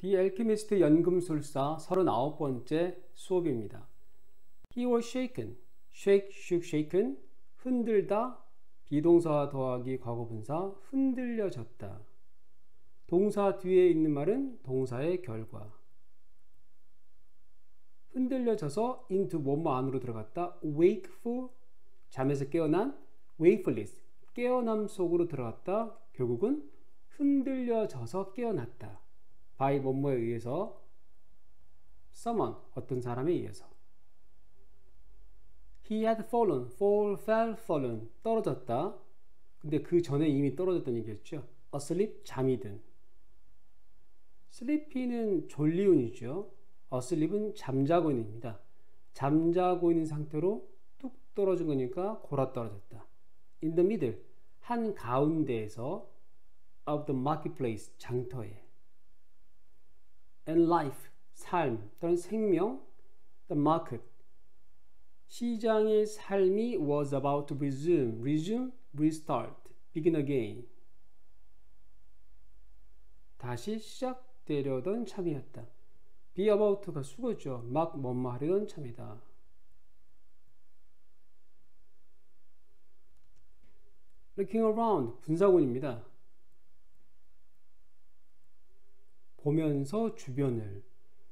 The Alchemist 연금술사 39번째 수업입니다. He was shaken, shake, shook, shaken, 흔들다, 비동사 더하기 과거분사, 흔들려졌다. 동사 뒤에 있는 말은 동사의 결과. 흔들려져서 into 뭐뭐 안으로 들어갔다. wakeful, 잠에서 깨어난, wakefulness, 깨어남 속으로 들어갔다. 결국은 흔들려져서 깨어났다. by 뭐뭐에 의해서, someone, 어떤 사람에 의해서. He had fallen, fall, fell, fallen, 떨어졌다. 근데 그 전에 이미 떨어졌다는 얘기였죠. asleep, 잠이 든. sleepy는 졸리운이죠. asleep은 잠자고 있는입니다. 잠자고 있는 상태로 뚝 떨어진 거니까 골아 떨어졌다. in the middle, 한 가운데에서 of the marketplace, 장터에. and life, 삶 또는 생명, the market, 시장의 삶이 was about to resume, restart, begin again. 다시 시작되려던 참이었다. be about가 수거죠. 막 뭐뭐 하려던 참이다. looking around, 분사구문입니다. 보면서 주변을.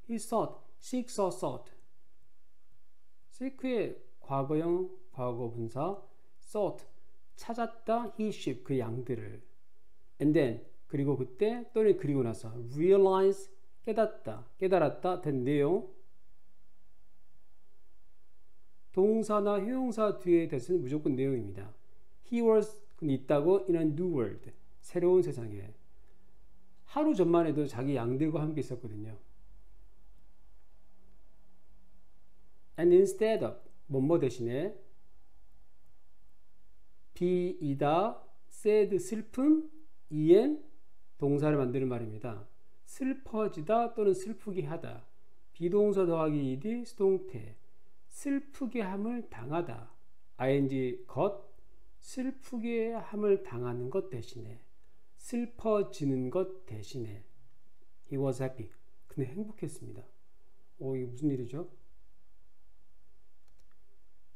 he sought, seek, saw, sought. seek의 과거형 과거분사 sought, 찾았다. he sheep, 그 양들을. and then, 그리고 그때 또는 그리고 나서 realize, 깨닫다, 깨달았다 된 내용. 동사나 형용사 뒤에 대해서는 무조건 내용입니다. he was, 있다고 in a new world, 새로운 세상에. 하루 전만 해도 자기 양들과 함께 있었거든요. and instead of, 뭐뭐 대신에 be, 이다, sad, 슬픔, en, 동사를 만드는 말입니다. 슬퍼지다 또는 슬프게 하다. 비동사 더하기 ed, 수동태. 슬프게 함을 당하다. ing, 것, 슬프게 함을 당하는 것 대신에, 슬퍼지는 것 대신에. He was happy. 그는 행복했습니다. 이게 무슨 일이죠?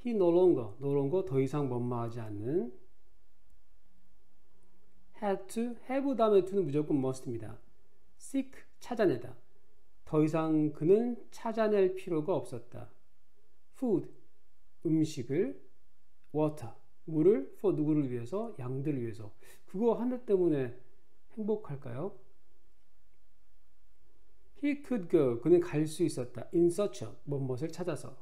He no longer 더 이상 뭐뭐하지 않는. had to, have 다음에 to는 무조건 must입니다. seek, 찾아내다. 더 이상 그는 찾아낼 필요가 없었다. food, 음식을. water, 물을. for 누구를 위해서? 양들을 위해서. 그거 하나 때문에 행복할까요? He could go, 그는 갈 수 있었다. in search of, 무엇을 찾아서.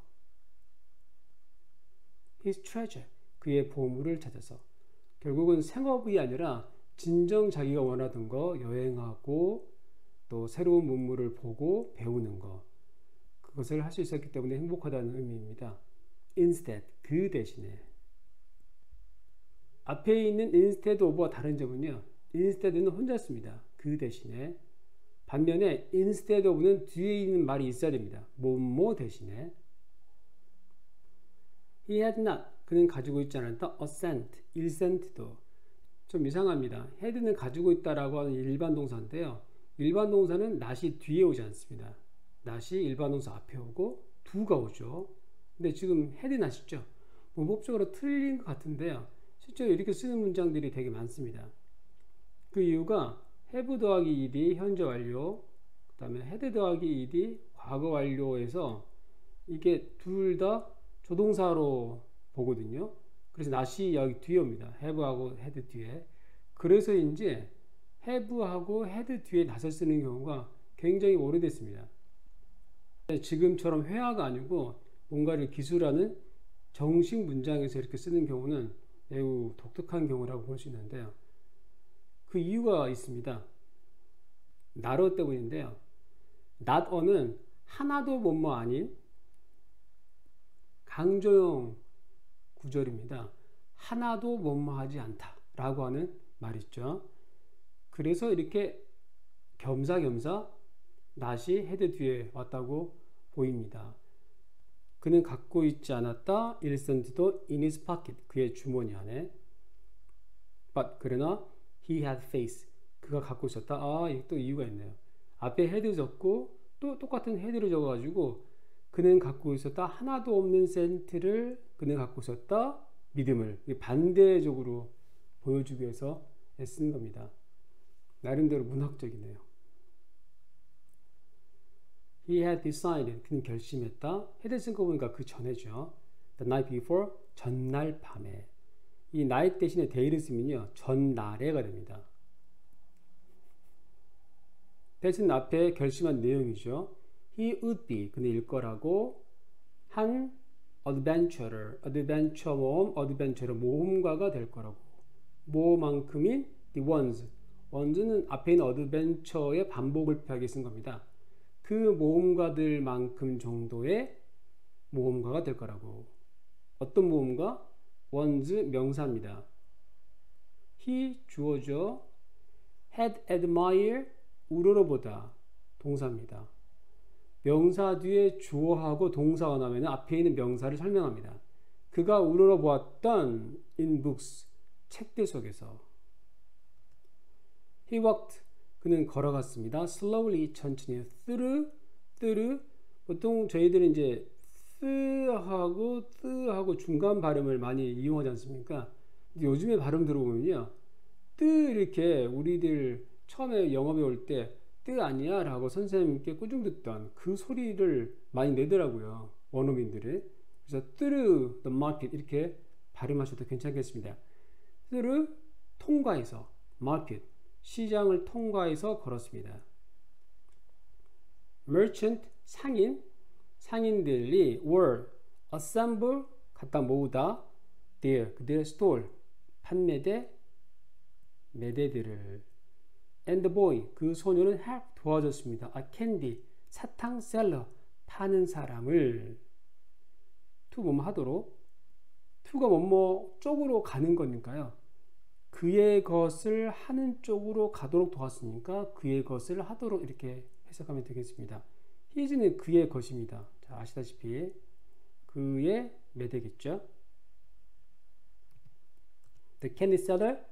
his treasure, 그의 보물을 찾아서. 결국은 생업이 아니라 진정 자기가 원하던 거, 여행하고 또 새로운 문물을 보고 배우는 거, 그것을 할 수 있었기 때문에 행복하다는 의미입니다. instead, 그 대신에. 앞에 있는 instead of와 다른 점은요, instead는 혼자 씁니다. 그 대신에. 반면에 instead of는 뒤에 있는 말이 있어야 됩니다. 뭐뭐 대신에. He had not, 그는 가지고 있지 않았다. a cent, 1센트도. 좀 이상합니다. had는 가지고 있다라고 하는 일반 동사인데요. 일반 동사는 not이 뒤에 오지 않습니다. not이 일반 동사 앞에 오고 do가 오죠. 근데 지금 had not이죠. 문법적으로 틀린 것 같은데요. 실제로 이렇게 쓰는 문장들이 되게 많습니다. 그 이유가 have 더하기 ed 현재 완료, 그 다음에 had 더하기 ed 과거 완료에서 이게 둘 다 조동사로 보거든요. 그래서 not이 여기 뒤에 옵니다. have하고 had 뒤에. 그래서인지 have하고 had 뒤에 not을 쓰는 경우가 굉장히 오래됐습니다. 지금처럼 회화가 아니고 뭔가를 기술하는 정식 문장에서 이렇게 쓰는 경우는 매우 독특한 경우라고 볼 수 있는데요. 그 이유가 있습니다. not 때문인데요. not on은 하나도 뭐뭐 아닌 강조형 구절입니다. 하나도 뭐뭐 하지 않다 라고 하는 말이죠. 그래서 이렇게 겸사겸사 not이 had 뒤에 왔다고 보입니다. 그는 갖고 있지 않았다. 1센트도 in his pocket, 그의 주머니 안에. but, 그러나 he had face, 그가 갖고 있었다. 이게 또 이유가 있네요. 앞에 had 적고 또 똑같은 had를 적어가지고 그는 갖고 있었다 하나도 없는 센트를 그는 갖고 있었다 믿음을 반대적으로 보여주기 위해서 쓴 겁니다. 나름대로 문학적이네요. He had decided. 그는 결심했다. had 쓴 거 보니까 그 전에죠. The night before. 전날 밤에. 이 night 대신에 day를 쓰면요. 전날에가 됩니다. that은 앞에 결심한 내용이죠. He would be. 그는 일 거라고 한 adventurer. adventure 모험. adventurer 모험가가 될 거라고. 뭐만큼인 the ones. ones는 앞에 있는 adventure의 반복을 표하게 쓴 겁니다. 그 모험가들만큼 정도의 모험가가 될 거라고. 어떤 모험가? ones 명사입니다. he 주어죠. had admire 우러러보다 동사입니다. 명사 뒤에 주어하고 동사가 나오면 앞에 있는 명사를 설명합니다. 그가 우러러보았던 in books 책들 속에서. He walked 그는 걸어갔습니다. slowly 천천히 through 보통 저희들은 이제 하고 중간 발음을 많이 이용하지 않습니까? 근데 요즘에 발음 들어보면요. 이렇게 우리들 처음에 영어 배울 때 아니야 라고 선생님께 꾸중 듣던 그 소리를 많이 내더라고요. 원어민들이. 그래서 through the market 이렇게 발음하셔도 괜찮겠습니다. through 통과해서 market 시장을 통과해서 걸었습니다. merchant 상인들이 were assemble 갖다 모으다 their 그들의 stall 판매대 매대들을 and the boy 그 소녀는 help 도와줬습니다. a candy 사탕 seller 파는 사람을 to 뭐뭐 하도록 to가 뭐뭐 쪽으로 가는 거니까요. 그의 것을 하는 쪽으로 가도록 도왔으니까 그의 것을 하도록 이렇게 해석하면 되겠습니다. his는 그의 것입니다. 자, 아시다시피 그의 매대겠죠. The candy seller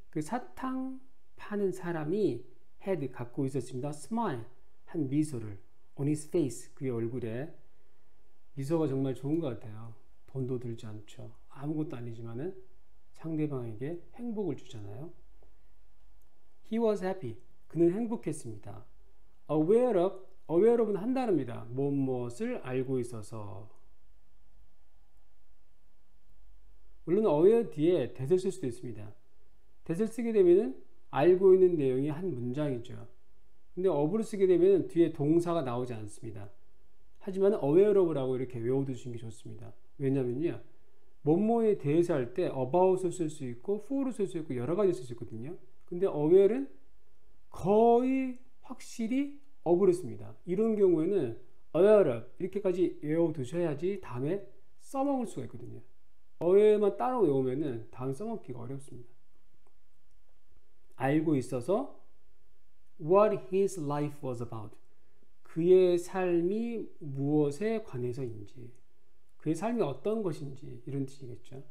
그 사탕 파는 사람이 had 갖고 있었습니다. smile 한 미소를 on his face 그의 얼굴에 미소가 정말 좋은 것 같아요. 돈도 들지 않죠. 아무것도 아니지만은 상대방에게 행복을 주잖아요. He was happy. 그는 행복했습니다. aware of는 한 단어입니다. 무엇을 알고 있어서. 물론 aware 뒤에 that을 쓸 수도 있습니다. that을 쓰게 되면 알고 있는 내용이 한 문장이죠. 근데 of를 쓰게 되면 뒤에 동사가 나오지 않습니다. 하지만 aware of라고 이렇게 외워두시는 게 좋습니다. 왜냐면요. 뭐뭐에 대해서 할 때 about을 쓸 수 있고 for를 쓸 수 있고 여러 가지 쓸 수 있거든요. 근데 aware는 거의 확실히 of를 씁니다. 이런 경우에는 aware of 이렇게까지 외워두셔야지 다음에 써먹을 수가 있거든요. aware만 따로 외우면은 다음에 써먹기가 어렵습니다. 알고 있어서 what his life was about 그의 삶이 무엇에 관해서인지 그의 삶이 어떤 것인지 이런 뜻이겠죠.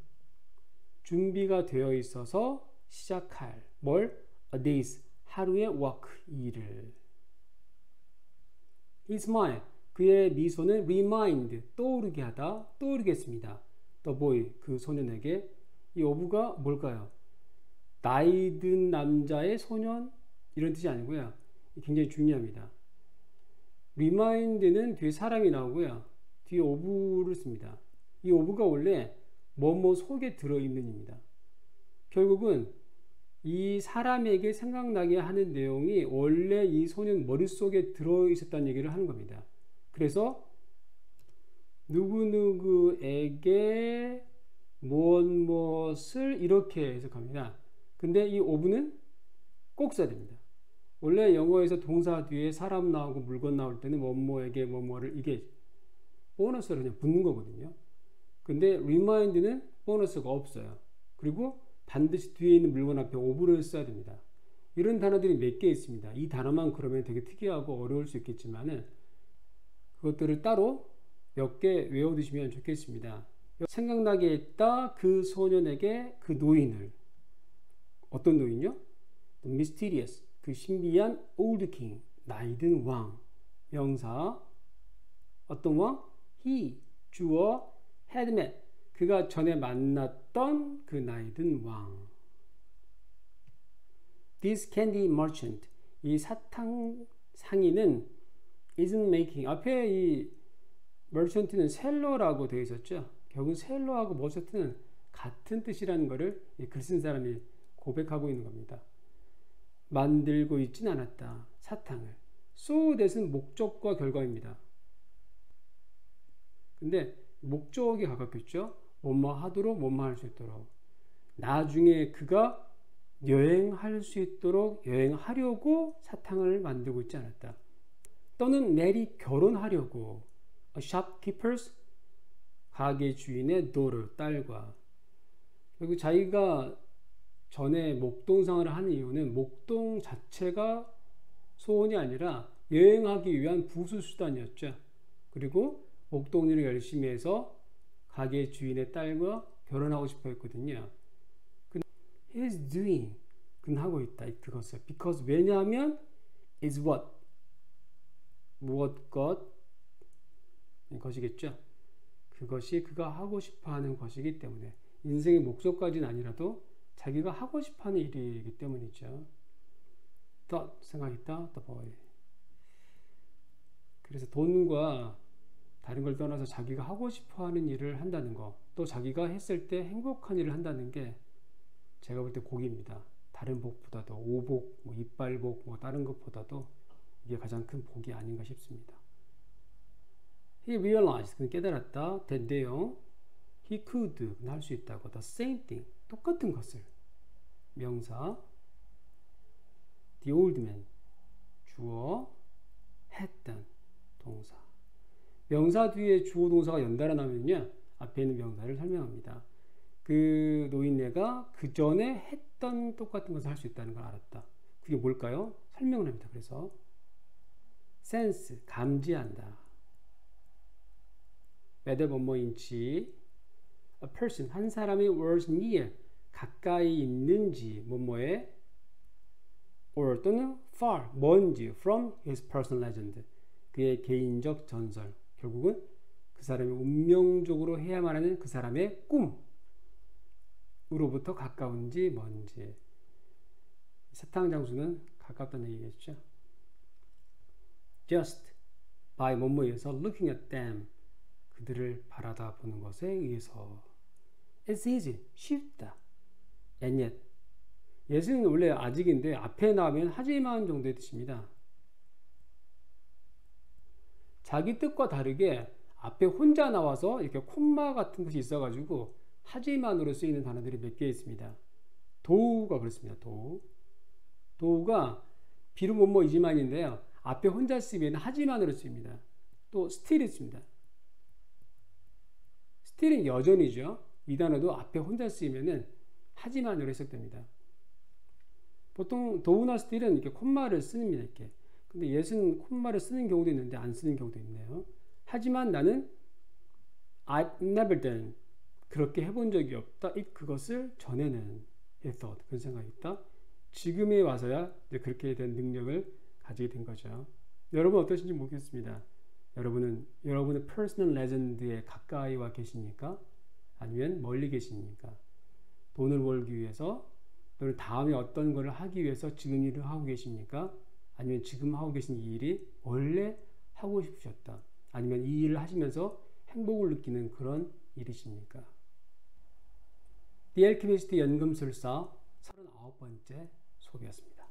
준비가 되어 있어서 시작할 뭘? a day's 하루의 work 일을. his smile 그의 미소는 remind 떠오르게 하다 떠오르겠습니다. the boy 그 소년에게 이 어부가 뭘까요? 나이 든 남자의 소년 이런 뜻이 아니고요. 굉장히 중요합니다. remind는 뒤에 사람이 나오고요. 뒤에 오브를 씁니다. 이 오브가 원래 뭐뭐 속에 들어있는입니다. 결국은 이 사람에게 생각나게 하는 내용이 원래 이 소년 머릿속에 들어있었다는 얘기를 하는 겁니다. 그래서 누구누구에게 무엇을 이렇게 해석합니다. 근데 이 오브는 꼭 써야 됩니다. 원래 영어에서 동사 뒤에 사람 나오고 물건 나올 때는 뭐뭐에게 뭐뭐를 이게 보너스로 그냥 붙는 거거든요. 근데 remind는 보너스가 없어요. 그리고 반드시 뒤에 있는 물건 앞에 오브를 써야 됩니다. 이런 단어들이 몇 개 있습니다. 이 단어만 그러면 되게 특이하고 어려울 수 있겠지만은 그것들을 따로 몇 개 외워두시면 좋겠습니다. 생각나게 했다 그 소년에게 그 노인을 어떤 노인요? The mysterious 그 신비한 old king 나이든 왕. 명사. 어떤 왕? He, 주어, had met. 그가 전에 만났던 그 나이든 왕. This candy merchant. 이 사탕 상인은 isn't making. 앞에 이 merchant는 셀러라고 되어 있었죠. 결국 셀러하고 머천트는 같은 뜻이라는 것을 글 쓴 사람이 고백하고 있는 겁니다. 만들고 있진 않았다. 사탕을. So that은 목적과 결과입니다. 근데 목적이 가깝겠죠. 뭐뭐 하도록 뭐뭐 할 수 있도록. 나중에 그가 여행할 수 있도록 여행하려고 사탕을 만들고 있지 않았다. 또는 넬이 결혼하려고 A shopkeeper's 가게 주인의 daughter 딸과. 그리고 자기가 전에 목동상을 하는 이유는 목동 자체가 소원이 아니라 여행하기 위한 부수수단이었죠. 그리고 목동 일을 열심히 해서 가게 주인의 딸과 결혼하고 싶어 했거든요. He is doing. 그는 하고 있다. 그것을. Because 왜냐하면 is what. 무엇 것 것이겠죠. 그것이 그가 하고 싶어하는 것이기 때문에 인생의 목적까지는 아니라도 자기가 하고 싶어하는 일이기 때문이죠. thought 생각했다. the boy. 그래서 돈과 다른 걸 떠나서 자기가 하고 싶어하는 일을 한다는 거, 또 자기가 했을 때 행복한 일을 한다는 게 제가 볼 때 복입니다. 다른 복보다도 오복, 뭐 이빨복, 뭐 다른 것보다도 이게 가장 큰 복이 아닌가 싶습니다. He realized, 그는 깨달았다. that 내용, he could, 그는 할 수 있다고. the same thing, 똑같은 것을. 명사. the old man, 주어. 했던 동사. 명사 뒤에 주어 동사가 연달아 나면요, 앞에 있는 명사를 설명합니다. 그 노인네가 그 전에 했던 똑같은 것을 할 수 있다는 걸 알았다. 그게 뭘까요? 설명을 합니다. 그래서 sense, 감지한다. whether 뭐뭐인지, a person, 한 사람이 was near, 가까이 있는지, 뭐뭐에, or 또는 far, 먼지, from his personal legend, 그의 개인적 전설. 결국은 그 사람이 운명적으로 해야만 하는 그 사람의 꿈으로부터 가까운지 먼지. 사탕 장수는 가깝다는 얘기겠죠. Just by 뭐뭐에서 looking at them, 그들을 바라다 보는 것에 의해서. It's easy, 쉽다. And yet, yet은 원래 아직인데 앞에 나오면 하지만 정도의 뜻입니다. 자기 뜻과 다르게 앞에 혼자 나와서 이렇게 콤마 같은 것이 있어가지고 하지만으로 쓰이는 단어들이 몇 개 있습니다. 도우가 그렇습니다. 도우가 비록 뭐뭐이지만인데요, 앞에 혼자 쓰이면 하지만으로 쓰입니다. 또 still이 있습니다. still은 여전이죠. 이 단어도 앞에 혼자 쓰이면은 하지만으로 해석됩니다. 보통 도우나 still은 이렇게 콤마를 씁니다. 이렇게. 근데 yet은 콤마를 쓰는 경우도 있는데 안 쓰는 경우도 있네요. 하지만 나는 I've never done, 그렇게 해본 적이 없다. 그것을 전에는 he thought, 그런 생각이 있다. 지금에 와서야 이제 그렇게 된 능력을 가지게 된 거죠. 여러분 어떠신지 모르겠습니다. 여러분은 여러분의 퍼스널 레전드에 가까이 와 계십니까? 아니면 멀리 계십니까? 돈을 벌기 위해서, 또는 다음에 어떤 것을 하기 위해서 지금 일을 하고 계십니까? 아니면 지금 하고 계신 이 일이 원래 하고 싶으셨다. 아니면 이 일을 하시면서 행복을 느끼는 그런 일이십니까? The Alchemist 연금술사 39번째 소개였습니다.